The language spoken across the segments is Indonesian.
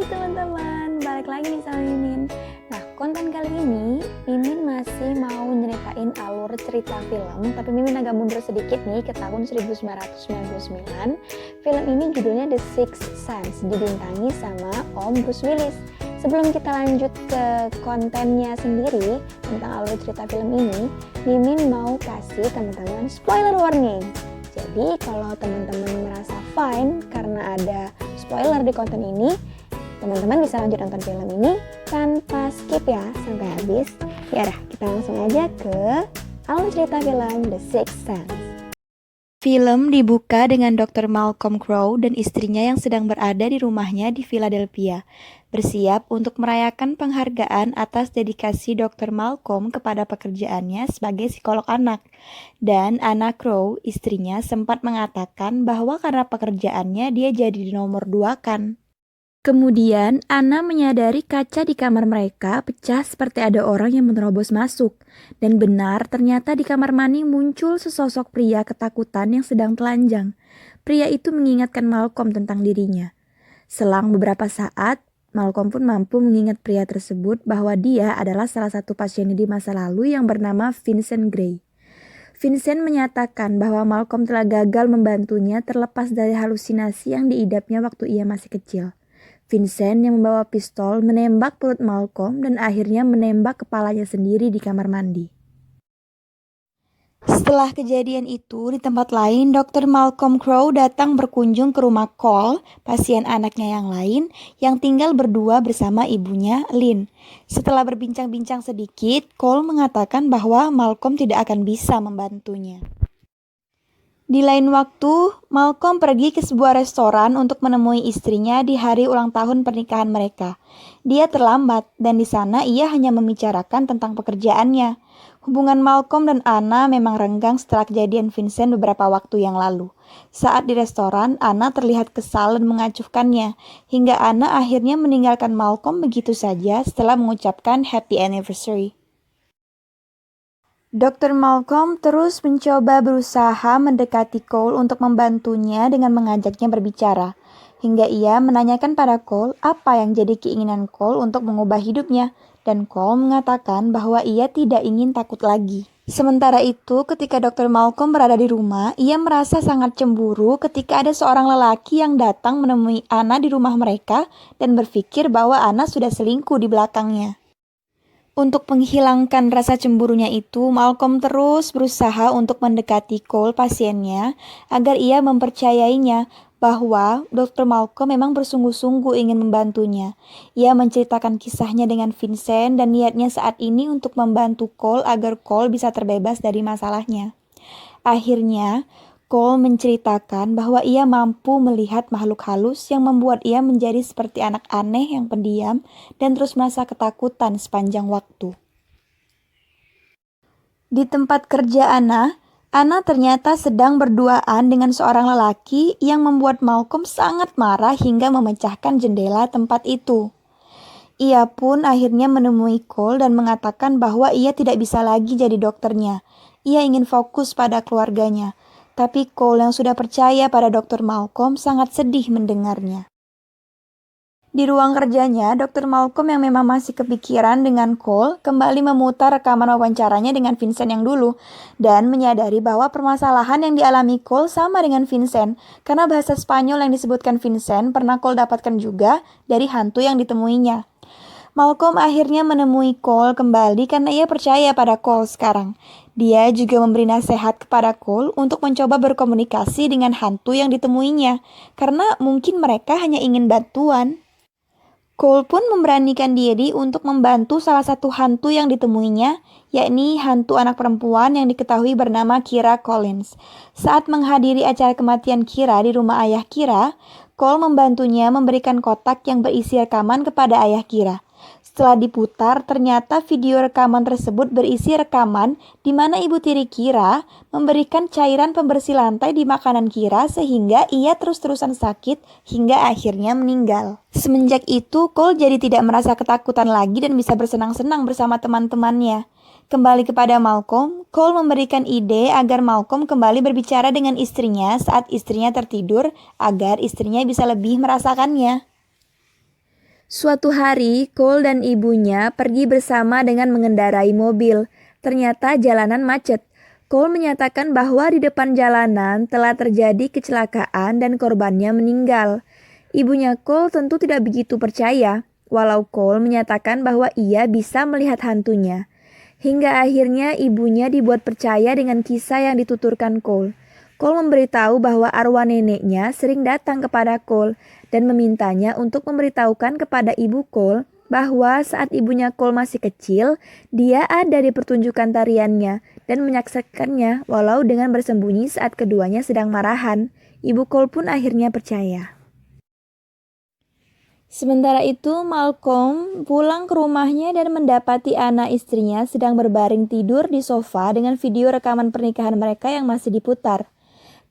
teman-teman, balik lagi nih sama Mimin. Nah, konten kali ini Mimin masih mau nyeritain alur cerita film, tapi Mimin agak mundur sedikit nih ke tahun 1999. Film ini judulnya The Sixth Sense, dibintangi sama Om Bruce Willis. Sebelum kita lanjut ke kontennya sendiri tentang alur cerita film ini, Mimin mau kasih teman-teman spoiler warning. Jadi kalau teman-teman merasa fine karena ada spoiler di konten ini, teman-teman bisa lanjut nonton film ini tanpa skip ya sampai habis. Ya udah, kita langsung aja ke alur cerita film The Sixth Sense. Film dibuka dengan Dr. Malcolm Crowe dan istrinya yang sedang berada di rumahnya di Philadelphia, bersiap untuk merayakan penghargaan atas dedikasi Dr. Malcolm kepada pekerjaannya sebagai psikolog anak. Dan Anna Crowe, istrinya, sempat mengatakan bahwa karena pekerjaannya dia jadi nomor 2 kan. Kemudian, Anna menyadari kaca di kamar mereka pecah seperti ada orang yang menerobos masuk. Dan benar, ternyata di kamar mandi muncul sesosok pria ketakutan yang sedang telanjang. Pria itu mengingatkan Malcolm tentang dirinya. Selang beberapa saat, Malcolm pun mampu mengingat pria tersebut bahwa dia adalah salah satu pasiennya di masa lalu yang bernama Vincent Gray. Vincent menyatakan bahwa Malcolm telah gagal membantunya terlepas dari halusinasi yang diidapnya waktu ia masih kecil. Vincent yang membawa pistol menembak perut Malcolm dan akhirnya menembak kepalanya sendiri di kamar mandi. Setelah kejadian itu, di tempat lain, Dr. Malcolm Crowe datang berkunjung ke rumah Cole, pasien anaknya yang lain, yang tinggal berdua bersama ibunya, Lynn. Setelah berbincang-bincang sedikit, Cole mengatakan bahwa Malcolm tidak akan bisa membantunya. Di lain waktu, Malcolm pergi ke sebuah restoran untuk menemui istrinya di hari ulang tahun pernikahan mereka. Dia terlambat dan di sana ia hanya membicarakan tentang pekerjaannya. Hubungan Malcolm dan Anna memang renggang setelah kejadian Vincent beberapa waktu yang lalu. Saat di restoran, Anna terlihat kesal dan mengacuhkannya, hingga Anna akhirnya meninggalkan Malcolm begitu saja setelah mengucapkan happy anniversary. Dr. Malcolm terus mencoba berusaha mendekati Cole untuk membantunya dengan mengajaknya berbicara, hingga ia menanyakan pada Cole apa yang jadi keinginan Cole untuk mengubah hidupnya, dan Cole mengatakan bahwa ia tidak ingin takut lagi. Sementara itu, ketika Dr. Malcolm berada di rumah, ia merasa sangat cemburu ketika ada seorang lelaki yang datang menemui Anna di rumah mereka dan berpikir bahwa Anna sudah selingkuh di belakangnya. Untuk menghilangkan rasa cemburunya itu, Malcolm terus berusaha untuk mendekati Cole pasiennya agar ia mempercayainya bahwa Dr. Malcolm memang bersungguh-sungguh ingin membantunya. Ia menceritakan kisahnya dengan Vincent dan niatnya saat ini untuk membantu Cole agar Cole bisa terbebas dari masalahnya. Akhirnya, Cole menceritakan bahwa ia mampu melihat makhluk halus yang membuat ia menjadi seperti anak aneh yang pendiam dan terus merasa ketakutan sepanjang waktu. Di tempat kerja Anna ternyata sedang berduaan dengan seorang lelaki yang membuat Malcolm sangat marah hingga memecahkan jendela tempat itu. Ia pun akhirnya menemui Cole dan mengatakan bahwa ia tidak bisa lagi jadi dokternya. Ia ingin fokus pada keluarganya. Tapi Cole yang sudah percaya pada Dr. Malcolm sangat sedih mendengarnya. Di ruang kerjanya, Dr. Malcolm yang memang masih kepikiran dengan Cole kembali memutar rekaman wawancaranya dengan Vincent yang dulu dan menyadari bahwa permasalahan yang dialami Cole sama dengan Vincent karena bahasa Spanyol yang disebutkan Vincent pernah Cole dapatkan juga dari hantu yang ditemuinya. Malcolm akhirnya menemui Cole kembali karena ia percaya pada Cole sekarang. Dia juga memberi nasihat kepada Cole untuk mencoba berkomunikasi dengan hantu yang ditemuinya, karena mungkin mereka hanya ingin bantuan. Cole pun memberanikan diri untuk membantu salah satu hantu yang ditemuinya, yakni hantu anak perempuan yang diketahui bernama Kira Collins. Saat menghadiri acara kematian Kira di rumah ayah Kira, Cole membantunya memberikan kotak yang berisi rekaman kepada ayah Kira. Setelah diputar, ternyata video rekaman tersebut berisi rekaman di mana ibu tiri Kira memberikan cairan pembersih lantai di makanan Kira sehingga ia terus-terusan sakit hingga akhirnya meninggal. Semenjak itu, Cole jadi tidak merasa ketakutan lagi dan bisa bersenang-senang bersama teman-temannya. Kembali kepada Malcolm, Cole memberikan ide agar Malcolm kembali berbicara dengan istrinya saat istrinya tertidur agar istrinya bisa lebih merasakannya. Suatu hari, Cole dan ibunya pergi bersama dengan mengendarai mobil. Ternyata jalanan macet. Cole menyatakan bahwa di depan jalanan telah terjadi kecelakaan dan korbannya meninggal. Ibunya Cole tentu tidak begitu percaya, walau Cole menyatakan bahwa ia bisa melihat hantunya. Hingga akhirnya ibunya dibuat percaya dengan kisah yang dituturkan Cole. Cole memberitahu bahwa arwah neneknya sering datang kepada Cole dan memintanya untuk memberitahukan kepada ibu Cole bahwa saat ibunya Cole masih kecil, dia ada di pertunjukan tariannya dan menyaksikannya walau dengan bersembunyi saat keduanya sedang marahan. Ibu Cole pun akhirnya percaya. Sementara itu, Malcolm pulang ke rumahnya dan mendapati anak istrinya sedang berbaring tidur di sofa dengan video rekaman pernikahan mereka yang masih diputar.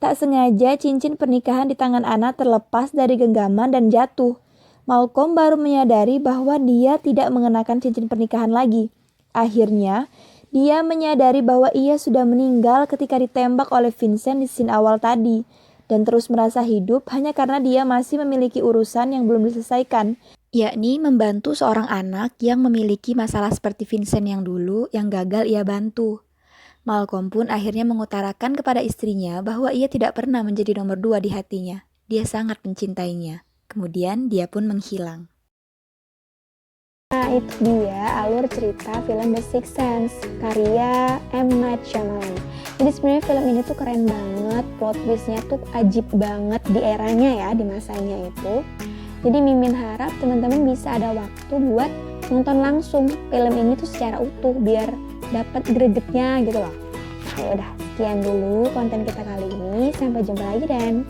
Tak sengaja cincin pernikahan di tangan anak terlepas dari genggaman dan jatuh. Malcolm baru menyadari bahwa dia tidak mengenakan cincin pernikahan lagi. Akhirnya, dia menyadari bahwa ia sudah meninggal ketika ditembak oleh Vincent di scene awal tadi, dan terus merasa hidup hanya karena dia masih memiliki urusan yang belum diselesaikan, yakni membantu seorang anak yang memiliki masalah seperti Vincent yang dulu yang gagal ia bantu. Malcolm pun akhirnya mengutarakan kepada istrinya bahwa ia tidak pernah menjadi nomor 2 di hatinya. Dia sangat mencintainya. Kemudian dia pun menghilang. Nah, itu dia alur cerita film The Sixth Sense karya M. Night Shyamalan. Jadi sebenarnya film ini tuh keren banget, plot twist-nya tuh ajib banget di eranya ya, di masanya itu. Jadi Mimin harap teman-teman bisa ada waktu buat nonton langsung film ini tuh secara utuh biar dapat gregetnya gitu loh. Nah, ya udah sekian dulu konten kita kali ini. Sampai jumpa lagi dan